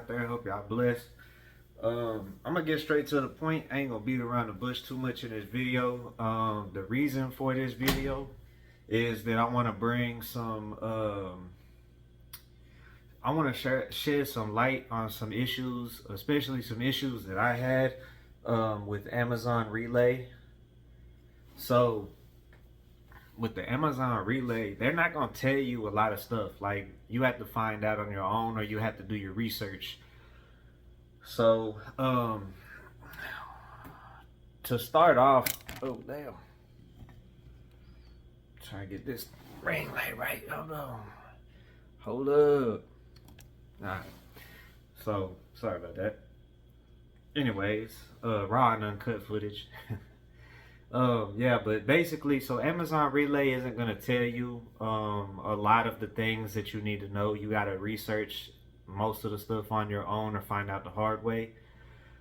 out there. Hope y'all blessed. I'm gonna get straight to the point. I ain't gonna beat around the bush too much in this video. The reason for this video is that I want to bring some. I want to shed some light on some issues, especially some issues that I had with Amazon Relay. So with the Amazon Relay, they're not gonna tell you a lot of stuff. Like, you have to find out on your own, or you have to do your research. So to start off, oh damn, try to get this ring light right. Hold up. Alright, so sorry about that. Anyways, raw and uncut footage. Yeah, but basically, so Amazon Relay isn't gonna tell you a lot of the things that you need to know. You gotta research most of the stuff on your own or find out the hard way.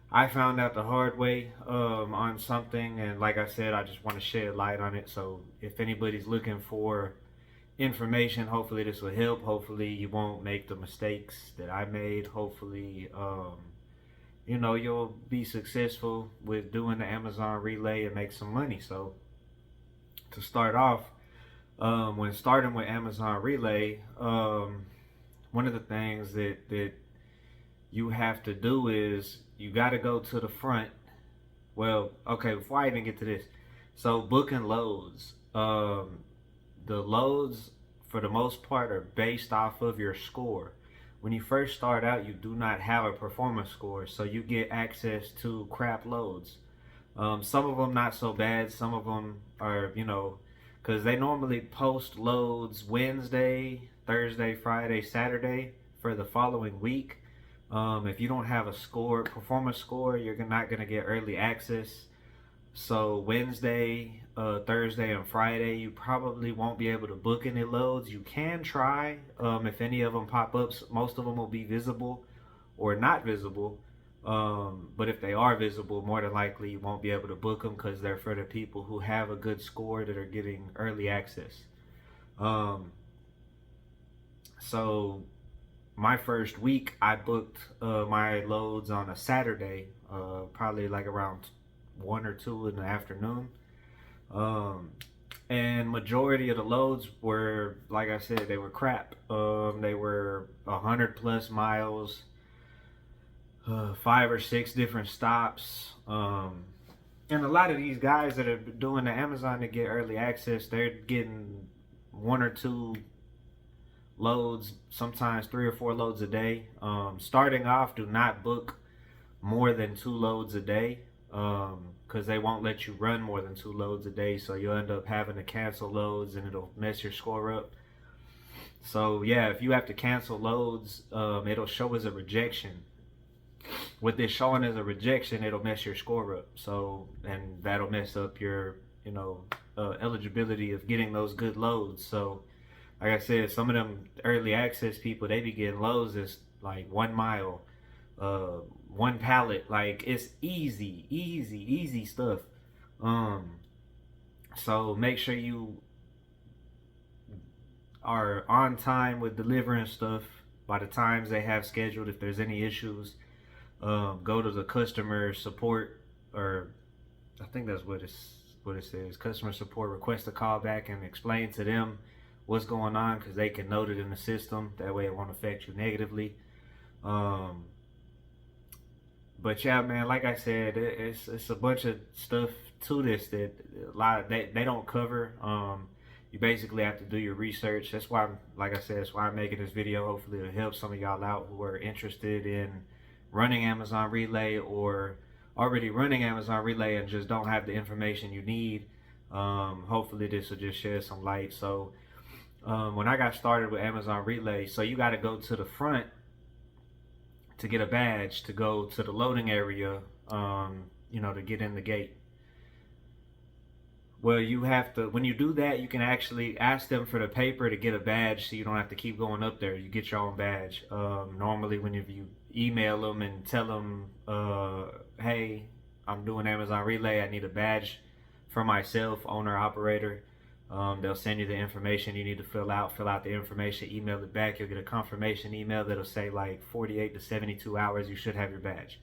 I found out the hard way on something, and like I said, I just want to shed light on it. So if anybody's looking for information, hopefully this will help. Hopefully you won't make the mistakes that I made. Hopefully you know, you'll be successful with doing the Amazon Relay and make some money. So to start off, when starting with Amazon Relay, one of the things that you have to do is you got to go to the front. Well, okay, before I even get to this, so booking loads, the loads for the most part are based off of your score. When you first start out, you do not have a performance score, so you get access to crap loads. Some of them not so bad, some of them are, you know, because they normally post loads Wednesday, Thursday, Friday, Saturday for the following week. If you don't have a score, performance score, you're not going to get early access. So Wednesday, Thursday, and Friday, you probably won't be able to book any loads. You can try. If any of them pop up, most of them will be visible or not visible. But if they are visible, more than likely you won't be able to book them because they're for the people who have a good score that are getting early access. So my first week, I booked my loads on a Saturday, probably like around 1 or 2 in the afternoon. And majority of the loads were, like I said, they were crap. They were 100+ miles, 5 or 6 different stops. And a lot of these guys that are doing the Amazon to get early access, they're getting 1 or 2 loads, sometimes 3 or 4 loads a day. Starting off, do not book more than 2 loads a day, because they won't let you run more than 2 loads a day, so you'll end up having to cancel loads and it'll mess your score up. So yeah, if you have to cancel loads, it'll show as a rejection. With this showing as a rejection, it'll mess your score up. So, and that'll mess up your, you know, eligibility of getting those good loads. So like I said, some of them early access people, they be getting loads that's like 1 mile, 1 pallet. Like, it's easy stuff. So make sure you are on time with delivering stuff by the times they have scheduled. If there's any issues, go to the customer support, or I think that's what it says, customer support. Request a call back and explain to them what's going on, because they can note it in the system. That way it won't affect you negatively. But yeah, man, like I said, it's a bunch of stuff to this that a lot of they don't cover. You basically have to do your research. That's why, like I said, that's why I'm making this video. Hopefully it'll help some of y'all out who are interested in running Amazon Relay, or already running Amazon Relay and just don't have the information you need. Hopefully this will just shed some light. So when I got started with Amazon Relay, so you got to go to the front to get a badge to go to the loading area, you know, to get in the gate. Well, you have to, when you do that, you can actually ask them for the paper to get a badge, so you don't have to keep going up there. You get your own badge. Normally, when you email them and tell them, hey, I'm doing Amazon Relay, I need a badge for myself, owner, operator, They'll send you the information you need to fill out the information, email it back. You'll get a confirmation email that'll say like 48 to 72 hours you should have your badge.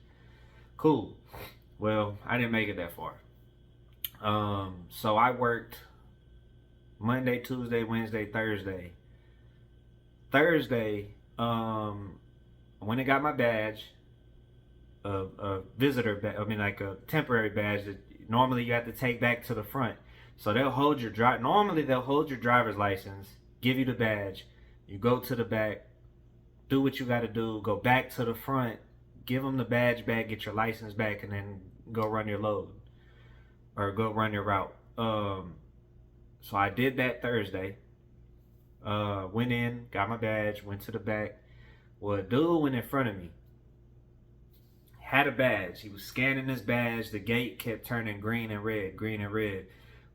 Cool. Well, I didn't make it that far. So I worked Monday, Tuesday, Wednesday, Thursday. Thursday, when I got my badge, a visitor badge, I mean like a temporary badge that normally you have to take back to the front. So they'll hold your normally they'll hold your driver's license, give you the badge, you go to the back, do what you got to do, go back to the front, give them the badge back, get your license back, and then go run your load or go run your route. So I did that Thursday. Went in, got my badge, went to the back. Well, a dude went in front of me. Had a badge. He was scanning his badge. The gate kept turning green and red, green and red.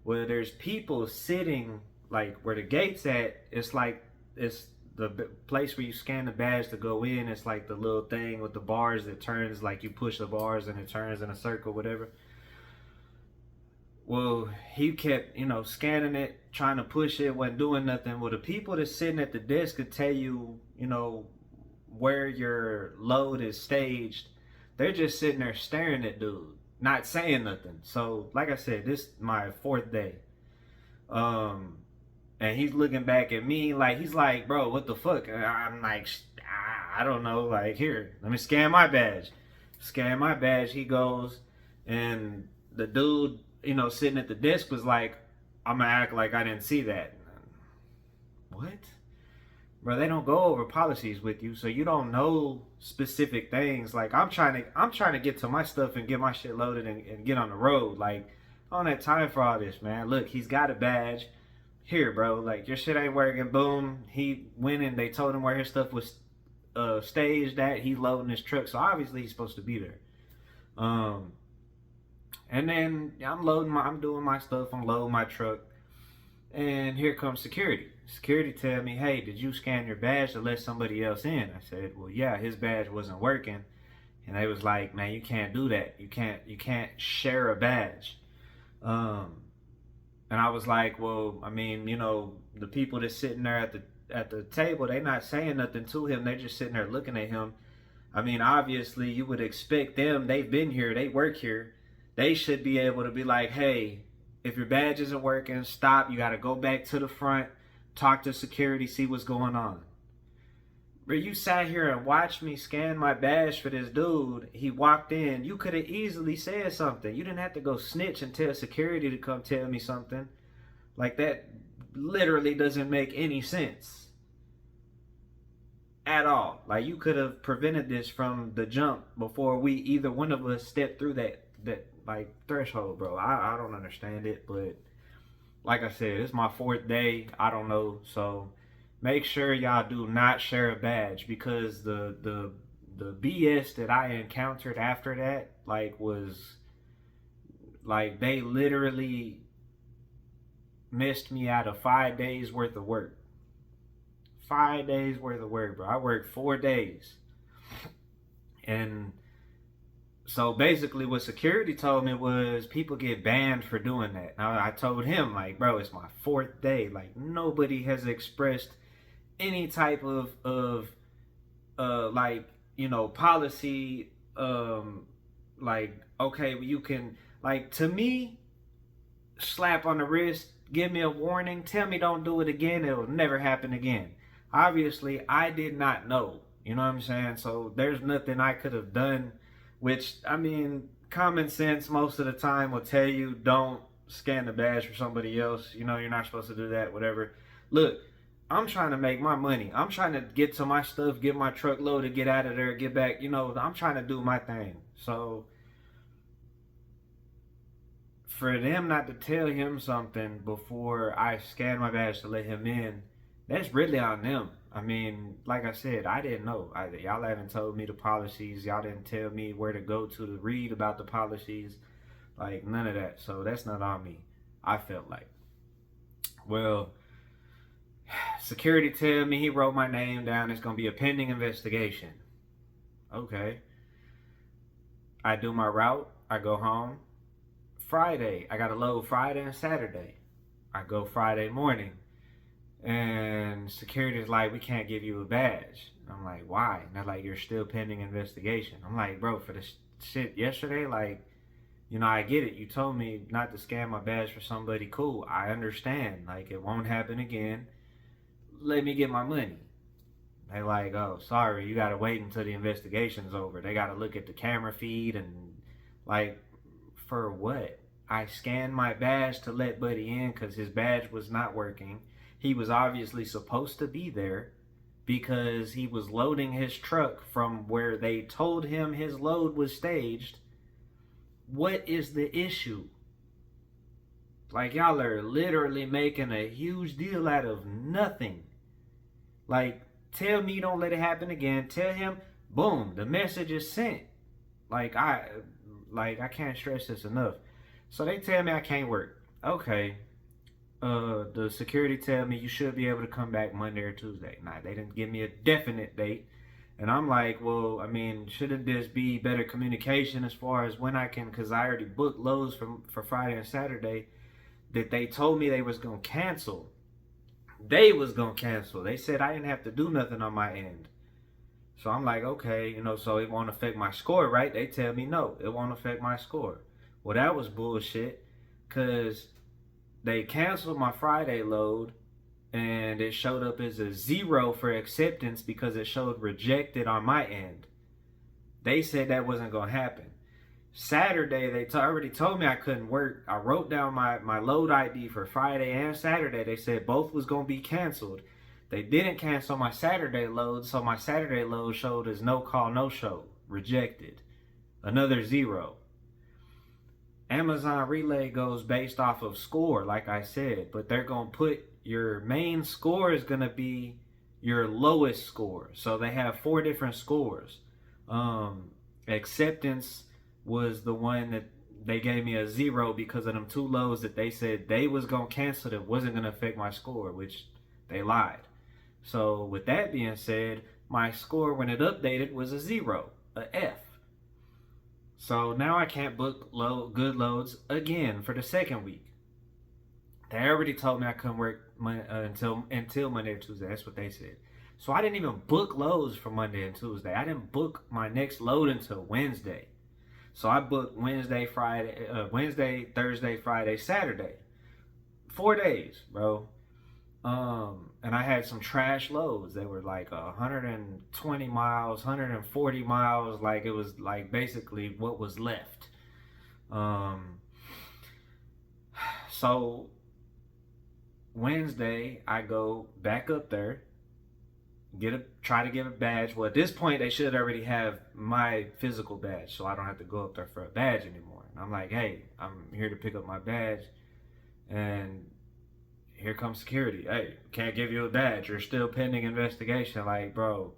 Well, there's people sitting like where the gate's at. It's like it's the place where you scan the badge to go in. It's like the little thing with the bars that turns, like you push the bars and it turns in a circle, whatever. Well, he kept, scanning it, trying to push it, wasn't doing nothing. Well, the people that's sitting at the desk could tell you, where your load is staged. They're just sitting there staring at dude, not saying nothing. So, like I said, this is my 4th day. And he's looking back at me like, he's like, bro, what the fuck? And I'm like, I don't know. Like, here, let me scan my badge. Scan my badge. He goes, and the dude, sitting at the desk was like, I'm gonna act like I didn't see that. What? Bro, they don't go over policies with you, so you don't know specific things. Like, I'm trying to get to my stuff and get my shit loaded and get on the road. Like, I don't have time for all this, man. Look, he's got a badge. Here, bro, like, your shit ain't working. Boom. He went in, they told him where his stuff was staged at. He's loading his truck, so obviously he's supposed to be there. And then I'm doing my stuff, I'm loading my truck, and here comes security. Security tell me, hey, did you scan your badge to let somebody else in? I said, well, yeah, his badge wasn't working. And they was like, man, you can't do that. You can't share a badge. And I was like, well, I mean, the people that's sitting there at the table, they not saying nothing to him. They're just sitting there looking at him. I mean, obviously, you would expect them. They've been here. They work here. They should be able to be like, hey, if your badge isn't working, stop. You got to go back to the front, talk to security, see what's going on. But you sat here and watched me scan my badge for this dude. He walked in. You could have easily said something. You didn't have to go snitch and tell security to come tell me something. Like, that literally doesn't make any sense at all. Like, you could have prevented this from the jump before either one of us stepped through that like threshold, bro. I don't understand it, but like I said, it's my 4th day. I don't know. So make sure y'all do not share a badge, because the BS that I encountered after that, like, was like, they literally missed me out of 5 days worth of work. 5 days worth of work, bro. I worked 4 days. And so basically what security told me was people get banned for doing that. Now, I told him, like, bro, it's my 4th day. Like, nobody has expressed any type of policy, like, okay, you can, like, to me, slap on the wrist, give me a warning, tell me don't do it again, it'll never happen again. Obviously, I did not know, you know what I'm saying? So there's nothing I could have done. Which, I mean, common sense most of the time will tell you don't scan the badge for somebody else. You're not supposed to do that, whatever. Look, I'm trying to make my money. I'm trying to get to my stuff, get my truck loaded, get out of there, get back. I'm trying to do my thing. So for them not to tell him something before I scan my badge to let him in, that's really on them. I mean, like I said, I didn't know. Y'all haven't told me the policies. Y'all didn't tell me where to go to read about the policies. Like, none of that. So that's not on me, I felt like. Well, security tell me he wrote my name down. It's going to be a pending investigation. Okay. I do my route. I go home. Friday. I got to load Friday and Saturday. I go Friday morning, and security's like, we can't give you a badge. I'm like, why? And they're like, you're still pending investigation. I'm like, bro, for the shit yesterday, like, I get it. You told me not to scan my badge for somebody cool. I understand. Like, it won't happen again. Let me get my money. They like, oh, sorry, you gotta wait until the investigation's over. They gotta look at the camera feed and like, for what? I scanned my badge to let Buddy in because his badge was not working. He was obviously supposed to be there because he was loading his truck from where they told him his load was staged. What is the issue? Like, y'all are literally making a huge deal out of nothing. Like, tell me don't let it happen again. Tell him, boom, the message is sent. Like, I can't stress this enough. So they tell me I can't work. Okay. The security tell me you should be able to come back Monday or Tuesday. Nah, they didn't give me a definite date. And I'm like, well, I mean, shouldn't this be better communication as far as when I can, because I already booked loads for Friday and Saturday that they told me they was going to cancel. They was going to cancel. They said I didn't have to do nothing on my end. So I'm like, okay, so it won't affect my score, right? They tell me, no, it won't affect my score. Well, that was bullshit because they canceled my Friday load and it showed up as a 0 for acceptance because it showed rejected on my end. They said that wasn't going to happen. Saturday, they already told me I couldn't work. I wrote down my load ID for Friday and Saturday. They said both was going to be canceled. They didn't cancel my Saturday load, so my Saturday load showed as no call, no show. Rejected. Another 0. Amazon Relay goes based off of score, like I said, but they're going to put your main score is going to be your lowest score. So they have 4 different scores. Acceptance was the one that they gave me a 0 because of them 2 lows that they said they was going to cancel that wasn't going to affect my score, which they lied. So with that being said, my score when it updated was a 0, a F. So now I can't book good loads again for the second week. They already told me I couldn't work until Monday or Tuesday. That's what they said. So I didn't even book loads for Monday and Tuesday. I didn't book my next load until Wednesday. So I booked Wednesday, Thursday, Friday, Saturday. 4 days, bro. And I had some trash loads. They were like 120 miles, 140 miles. Like it was like basically what was left. So Wednesday, I go back up there, try to get a badge. Well, at this point, they should already have my physical badge, so I don't have to go up there for a badge anymore. And I'm like, hey, I'm here to pick up my badge, and here comes security. Hey, can't give you a badge. You're still pending investigation. Like, bro,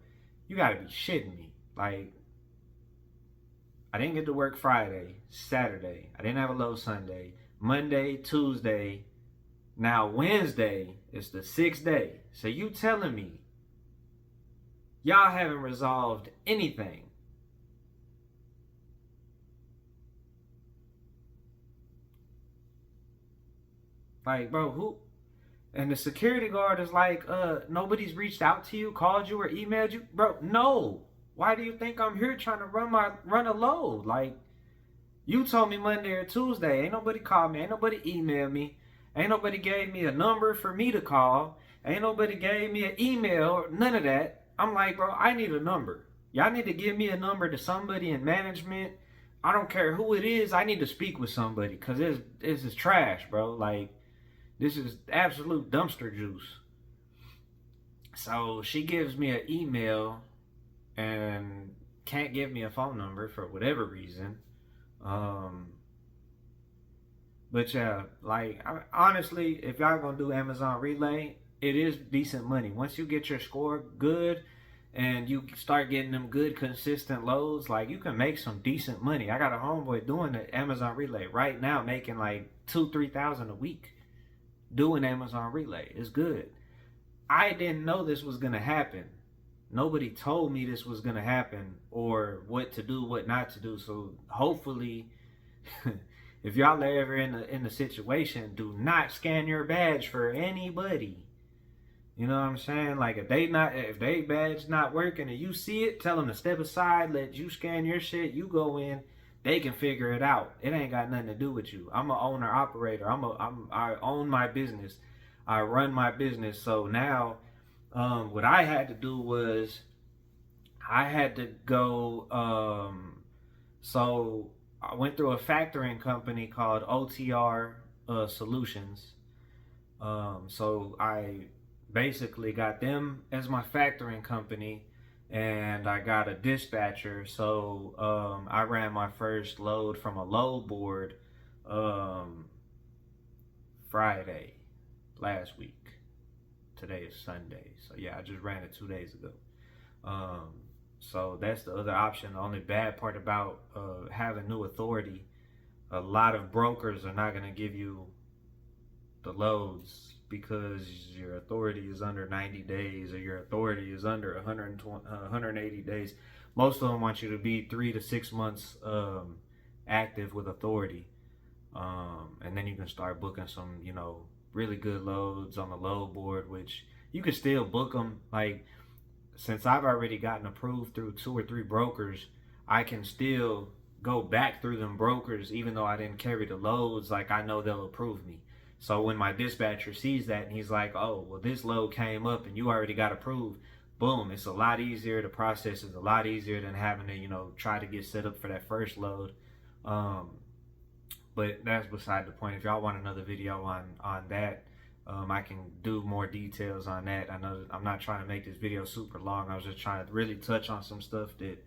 you gotta be shitting me. Like, I didn't get to work Friday, Saturday. I didn't have a load Sunday. Monday, Tuesday. Now Wednesday is the 6th day. So you telling me y'all haven't resolved anything? Like, bro, who? And the security guard is like, nobody's reached out to you, called you, or emailed you? Bro, no. Why do you think I'm here trying to run a load? Like, you told me Monday or Tuesday. Ain't nobody called me. Ain't nobody emailed me. Ain't nobody gave me a number for me to call. Ain't nobody gave me an email. None of that. I'm like, bro, I need a number. Y'all need to give me a number to somebody in management. I don't care who it is. I need to speak with somebody because this is trash, bro. Like, this is absolute dumpster juice. So she gives me an email and can't give me a phone number for whatever reason. But yeah, like, honestly, if y'all gonna do Amazon Relay, it is decent money. Once you get your score good and you start getting them good consistent loads, like, you can make some decent money. I got a homeboy doing the Amazon Relay right now, making like $2,000-3,000 a week doing Amazon Relay. It's good. I didn't know this was gonna happen. Nobody told me this was gonna happen or what to do, what not to do. So hopefully if y'all are ever in the situation, do not scan your badge for anybody. You know what I'm saying? Like if they badge not working and you see it, tell them to step aside, let you scan your shit, you go in, they can figure it out. It ain't got nothing to do with you. I'm a owner operator. I own my business. I run my business. So now what I had to do was I had to go so I went through a factoring company called OTR Solutions. So I basically got them as my factoring company, and I got a dispatcher. So I ran my first load from a load board Friday last week. Today is Sunday, so yeah, I just ran it 2 days ago. So that's the other option. The only bad part about having new authority, a lot of brokers are not going to give you the loads because your authority is under 90 days or your authority is under 180 days. Most of them want you to be 3 to 6 months active with authority. And then you can start booking some, really good loads on the load board, which you can still book them. Like, since I've already gotten approved through 2 or 3 brokers, I can still go back through them brokers even though I didn't carry the loads. Like, I know they'll approve me. So when my dispatcher sees that and he's like, oh, well, this load came up and you already got approved, boom, it's a lot easier. The process is a lot easier than having to, try to get set up for that first load. But that's beside the point. If y'all want another video on that, I can do more details on that. I know I'm not trying to make this video super long. I was just trying to really touch on some stuff that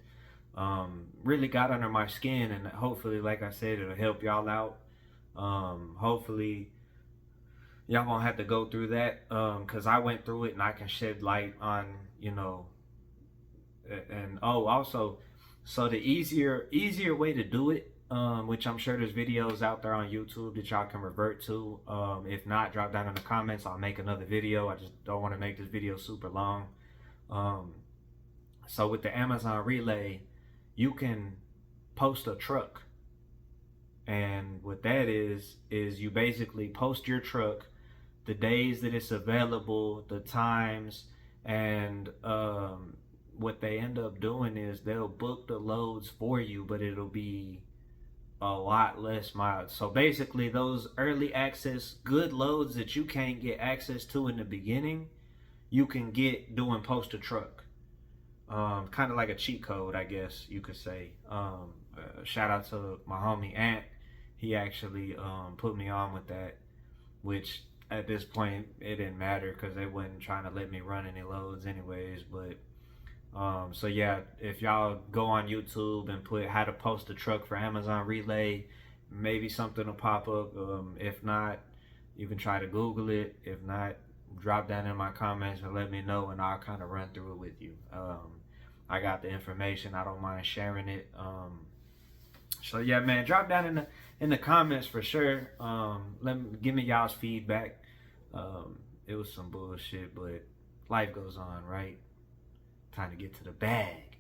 really got under my skin, and hopefully, like I said, it'll help y'all out. Hopefully y'all won't have to go through that, because I went through it and I can shed light on, and also, so the easier way to do it, which I'm sure there's videos out there on YouTube that y'all can revert to. If not, drop down in the comments. I'll make another video. I just don't want to make this video super long. So with the Amazon Relay, you can post a truck. And what that is you basically post your truck, the days that it's available, the times, and what they end up doing is they'll book the loads for you, but it'll be a lot less miles. So basically, those early access good loads that you can't get access to in the beginning, you can get doing post a truck. Kind of like a cheat code, I guess you could say. Shout out to my homie Ant. He actually put me on with that, which at this point it didn't matter because they wasn't trying to let me run any loads anyways. But so yeah, if y'all go on YouTube and put how to post a truck for Amazon Relay, maybe something will pop up. If not, you can try to Google it. If not, drop down in my comments and let me know, and I'll kind of run through it with you. I got the information. I don't mind sharing it. So yeah, man, drop down in the comments for sure. Give me y'all's feedback. It was some bullshit, but life goes on, right? Time to get to the bag.